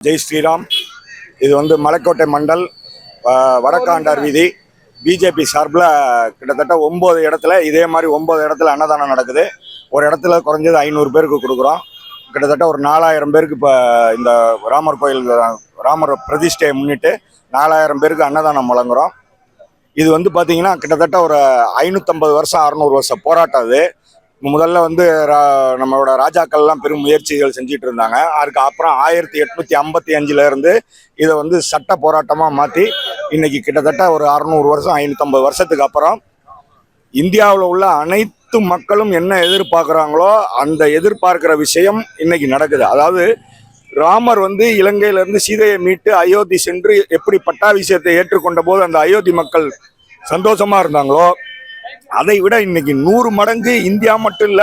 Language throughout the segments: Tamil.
ஜெய் ஸ்ரீராம். இது வந்து மலைக்கோட்டை மண்டல் வடக்காண்டார் வீதி பிஜேபி சார்பில் கிட்டத்தட்ட 9 இடத்துல இதே மாதிரி 9 இடத்துல அன்னதானம் நடக்குது. ஒரு இடத்துல குறைஞ்சது 500 பேருக்கு கொடுக்குறோம். கிட்டத்தட்ட ஒரு 4000 பேருக்கு இப்போ இந்த ராமர் கோயில் ராமர் பிரதிஷ்டையை முன்னிட்டு 4000 பேருக்கு அன்னதானம் வழங்குகிறோம். இது வந்து பார்த்தீங்கன்னா கிட்டத்தட்ட ஒரு 550 வருஷம் 600 வருஷம் போராட்டம். அது முதல்ல வந்து நம்மளோட ராஜாக்கள்லாம் பெரும் முயற்சிகள் செஞ்சிட்டு இருந்தாங்க. அதுக்கு அப்புறம் 1855 இருந்து இதை வந்து சட்ட போராட்டமாக மாற்றி இன்னைக்கு கிட்டத்தட்ட ஒரு 600 வருஷம் 550 வருஷத்துக்கு அப்புறம் இந்தியாவில் உள்ள அனைத்து மக்களும் என்ன எதிர்பார்க்குறாங்களோ அந்த எதிர்பார்க்கிற விஷயம் இன்னைக்கு நடக்குது. அதாவது ராமர் வந்து இலங்கையிலிருந்து சீதையை மீட்டு அயோத்தி சென்று எப்படி பட்டாபிஷேகத்தை ஏற்றுக்கொண்ட போது அந்த அயோத்தி மக்கள் சந்தோஷமா இருந்தாங்களோ, அதை விட இன்னைக்கு 100 மடங்கு இந்தியா மட்டும் இல்ல,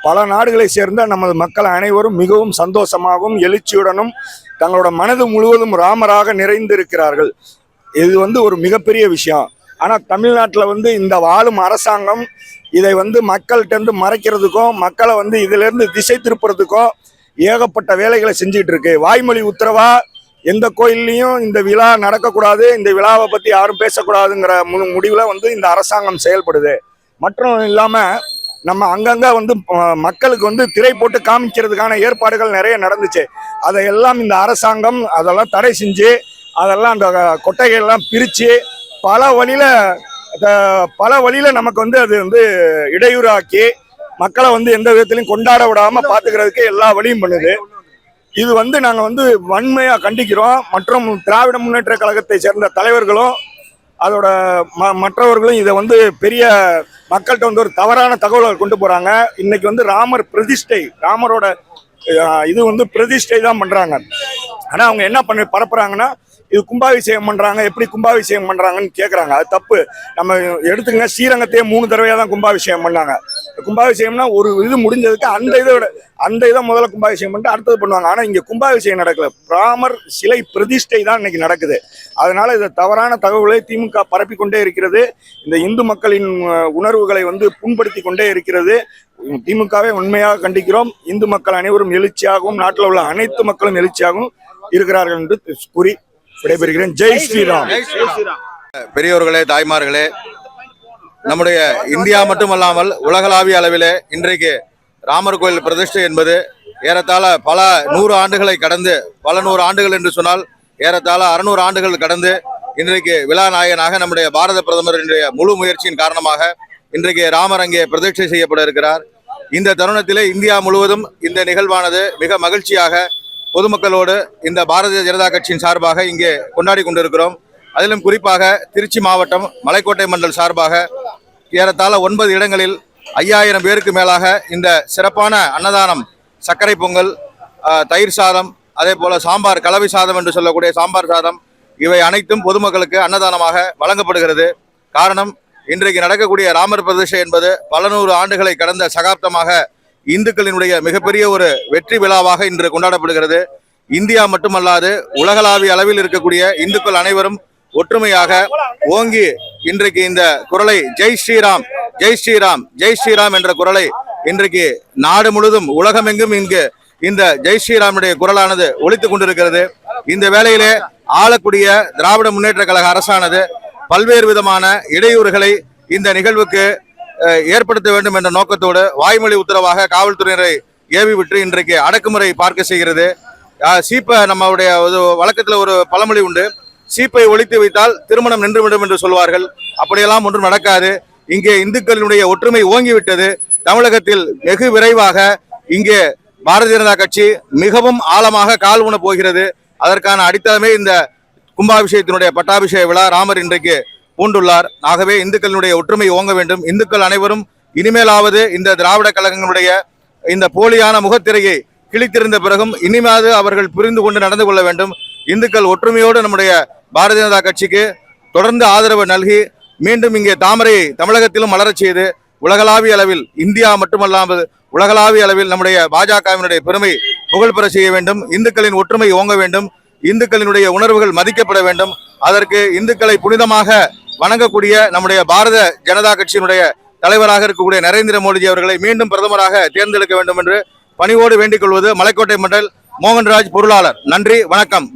பல நாடுகளை சேர்ந்த நமது மக்கள் அனைவரும் மிகவும் சந்தோஷமாகவும் எழுச்சியுடனும் தங்களோட மனது முழுவதும் ராமராக நிறைந்திருக்கிறார்கள். இது வந்து ஒரு மிகப்பெரிய விஷயம். ஆனால் தமிழ்நாட்டில் வந்து இந்த வாழும் அரசாங்கம் இதை வந்து மக்கள்கிட்ட மறைக்கிறதுக்கும் மக்களை வந்து இதிலிருந்து திசை திருப்புறதுக்கும் ஏகப்பட்ட வேலைகளை செஞ்சிட்டு இருக்கு. வாய்மொழி உத்தரவா எந்த கோயில்லையும் இந்த விழா நடக்கக்கூடாது, இந்த விழாவை பற்றி யாரும் பேசக்கூடாதுங்கிற முடிவில் வந்து இந்த அரசாங்கம் செயல்படுது. மற்றும் இல்லாமல் நம்ம அங்கங்கே வந்து மக்களுக்கு வந்து திரை போட்டு காமிக்கிறதுக்கான ஏற்பாடுகள் நிறைய நடந்துச்சு. அதையெல்லாம் இந்த அரசாங்கம் அதெல்லாம் தடை செஞ்சு அதெல்லாம் அந்த கொட்டைகள்லாம் பிரித்து பல வழியில் நமக்கு வந்து அது வந்து இடையூறாக்கி மக்களை வந்து எந்த விதத்திலையும் கொண்டாட விடாமல் பார்த்துக்கிறதுக்கு எல்லா வழியும் பண்ணுது. இது வந்து நாங்கள் வந்து வன்மையாக கண்டிக்கிறோம். மற்றும் திராவிட முன்னேற்ற கழகத்தை சேர்ந்த தலைவர்களும் அதோட மற்றவர்களும் இதை வந்து பெரிய மக்கள்கிட்ட வந்து ஒரு தவறான தகவலை கொண்டு போகிறாங்க. இன்னைக்கு வந்து ராமர் பிரதிஷ்டை, ராமரோட இது வந்து பிரதிஷ்டை தான் பண்ணுறாங்க. ஆனால் அவங்க என்ன பரப்புறாங்கன்னா இது கும்பாபிஷேகம் பண்ணுறாங்க, எப்படி கும்பாபிஷேகம் பண்ணுறாங்கன்னு கேட்குறாங்க. அது தப்பு. நம்ம எடுத்துங்க, ஸ்ரீரங்கத்தையே 3 தடவையாக தான் கும்பாபிஷேகம் பண்ணாங்க. கும்பாபிஷேகம்னா ஒரு இது முடிஞ்சதுக்கு அந்த இதை முதல்ல கும்பாபிஷேகம் பண்ணிட்டு அடுத்தது பண்ணுவாங்க. ஆனால் இங்கே கும்பாபிஷேகம் நடக்கல, ராமர் சிலை பிரதிஷ்டை தான் இன்னைக்கு நடக்குது. அதனால இதை தவறான தகவல்களை திமுக பரப்பி கொண்டே இருக்கிறது. இந்த இந்து மக்களின் உணர்வுகளை வந்து புண்படுத்தி கொண்டே இருக்கிறது. திமுகவை உண்மையாக கண்டிக்கிறோம். இந்து மக்கள் அனைவரும் எழுச்சியாகவும் நாட்டில் உள்ள அனைத்து மக்களும் எழுச்சியாகவும் இருக்கிறார்கள் என்று கூறி விடைபெறுகிறேன். ஜெய் ஸ்ரீராம். பெரியோர்களே, தாய்மார்களே, நம்முடைய இந்தியா மட்டுமல்லாமல் உலகளாவிய அளவிலே இன்றைக்கு ராமர் கோயில் பிரதிஷ்டை என்பது ஏறத்தாழ பல 100 ஆண்டுகளை கடந்து, பல 100 ஆண்டுகள் என்று சொன்னால் ஏறத்தாழ 600 ஆண்டுகள் கடந்து இன்றைக்கு விழா நாயகனாக நம்முடைய பாரத பிரதமருடைய முழு முயற்சியின் காரணமாக இன்றைக்கு ராமர் அங்கே பிரதிஷ்டை செய்யப்பட இருக்கிறார். இந்த தருணத்திலே இந்தியா முழுவதும் இந்த நிகழ்வானது மிக மகிழ்ச்சியாக பொதுமக்களோடு இந்த பாரதிய ஜனதா கட்சியின் சார்பாக இங்கே கொண்டாடி கொண்டிருக்கிறோம். அதிலும் குறிப்பாக திருச்சி மாவட்டம் மலைக்கோட்டை மண்டல் சார்பாக ஏறத்தாழ 9 இடங்களில் 5000 பேருக்கு மேலாக இந்த சிறப்பான அன்னதானம், சர்க்கரை பொங்கல், தயிர் சாதம், அதே போல சாம்பார், கலவை சாதம் என்று சொல்லக்கூடிய சாம்பார் சாதம், இவை அனைத்தும் பொதுமக்களுக்கு அன்னதானமாக வழங்கப்படுகிறது. காரணம், இன்றைக்கு நடக்கக்கூடிய ராமர் பிரதிஷ்டை என்பது பல 100 ஆண்டுகளை கடந்த சகாப்தமாக இந்துக்களினுடைய மிகப்பெரிய ஒரு வெற்றி விழாவாக இன்று கொண்டாடப்படுகிறது. இந்தியா மட்டுமல்லாது உலகளாவிய அளவில் இருக்கக்கூடிய இந்துக்கள் அனைவரும் ஒற்றுமையாக ஓங்கி இன்றைக்கு இந்த குரலை ஜெய் ஸ்ரீராம், ஜெய் ஸ்ரீராம், ஜெய் ஸ்ரீராம் என்ற குரலை இன்றைக்கு நாடு முழுவதும் உலகமெங்கும் இங்கு இந்த ஜெய் ஸ்ரீராமுடைய குரலானது ஒலித்துக் கொண்டிருக்கிறது. இந்த வேளையிலே ஆளக்கூடிய திராவிட முன்னேற்ற கழக அரசானது பல்வேறு விதமான இடையூறுகளை இந்த நிகழ்வுக்கு ஏற்படுத்த வேண்டும் என்ற நோக்கத்தோடு வாய்மொழி உத்தரவாக காவல்துறையினரை ஏவி விட்டு இன்றைக்கு அடக்குமுறை பார்க்க செய்கிறது. சீப்பை நம்மளுடைய வழக்கத்தில் ஒரு பழமொழி உண்டு, சீப்பை ஒழித்து வைத்தால் திருமணம் நின்றுவிடும் என்று சொல்வார்கள். அப்படியெல்லாம் ஒன்றும் நடக்காது. இங்கே இந்துக்களினுடைய ஒற்றுமை ஓங்கிவிட்டது. தமிழகத்தில் வெகு விரைவாக இங்கே பாரதிய ஜனதா கட்சி மிகவும் ஆழமாக கால் ஊன போகிறது. அதற்கான அடித்தளமே இந்த கும்பாபிஷேகத்தினுடைய பட்டாபிஷேக விழா ராமர் இன்றைக்கு பூண்டுள்ளார். ஆகவே இந்துக்களினுடைய ஒற்றுமை ஓங்க வேண்டும். இந்துக்கள் அனைவரும் இனிமேலாவது இந்த திராவிட கழகங்களுடைய இந்த போலியான முகத்திரையை கிழித்திருந்த பிறகும் இனிமேலாவது அவர்கள் புரிந்து கொண்டு நடந்து கொள்ள வேண்டும். இந்துக்கள் ஒற்றுமையோடு நம்முடைய பாரதிய ஜனதா கட்சிக்கு தொடர்ந்து ஆதரவு நல்கி மீண்டும் இங்கே தாமரையை தமிழகத்திலும் மலரச் செய்து உலகளாவிய அளவில், இந்தியா மட்டுமல்லாமல் உலகளாவிய அளவில் நம்முடைய பாஜகவினுடைய பெருமை புகழ் பெற செய்ய வேண்டும். இந்துக்களின் ஒற்றுமை ஓங்க வேண்டும். இந்துக்களினுடைய உணர்வுகள் மதிக்கப்பட வேண்டும். அதற்கு இந்துக்களை புனிதமாக வணங்கக்கூடிய நம்முடைய பாரத ஜனதா கட்சியினுடைய தலைவராக இருக்கக்கூடிய நரேந்திர மோடிஜி அவர்களை மீண்டும் பிரதமராக தேர்ந்தெடுக்க வேண்டும் என்று பணிவோடு வேண்டிக் கொள்வது மலைக்கோட்டை மண்டல் மோகன்ராஜ் பொருளாளர். நன்றி, வணக்கம்.